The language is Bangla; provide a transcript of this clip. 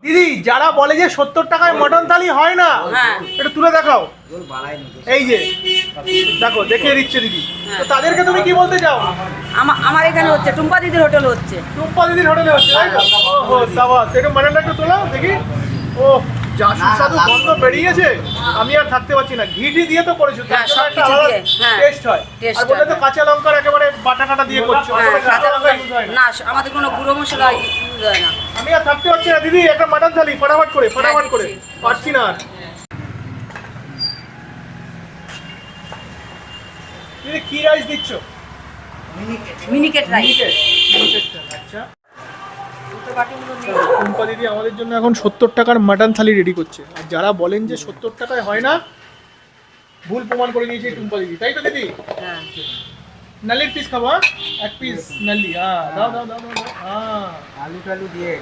দিদি যারা বলে যে 70 টাকায় মটন থালি হয় না, এটা তুলে দেখাও। এই যে দেখো, দেখিয়ে দিচ্ছে দিদি। তো তাদেরকে তুমি কি বলতে চাও? আমার এখানে হচ্ছে, টুম্পা দিদির হোটেল হচ্ছে। টুম্পা দিদির হোটেলে হচ্ছে, তাই তো? ও সাবাস, একটু মটনটা একটু তোলো দেখি। ও যা সুস্বাদু গন্ধ বেরিয়েছে, আমি আর থাকতে পারছি না। ঘিটি দিয়ে তো করেছো, তার জন্য একটা আলাদা টেস্ট হয়। আর বললে তো কাঁচা লঙ্কার একেবারে বাটা কাটা দিয়ে করছো, কাঁচা লঙ্কা ইউজ হয় না, আমাদের কোনো গুঁড়ো মশলা ইউজ হয় না। আমি আর থাকতে পারছি না দিদি, একটা মাটন থালি ফটাফট করে পারছি না আর। দিদি কি রাইস দিচ্ছ? মিনিকেট রাইস। আচ্ছা, টুম্পা দিদি আমাদের জন্য এখন 70 টাকার মাটন থালি রেডি করছে। আর যারা বলেন যে 70 টাকায় হয় না, ভুল প্রমাণ করে দিয়েছে টুম্পা দিদি, তাই তো দিদি? হ্যাঁ, নালির পিস খাবো, এক পিস নালি। হ্যাঁ দাও দাও দাও দাও, হ্যাঁ আলু টালু দিয়ে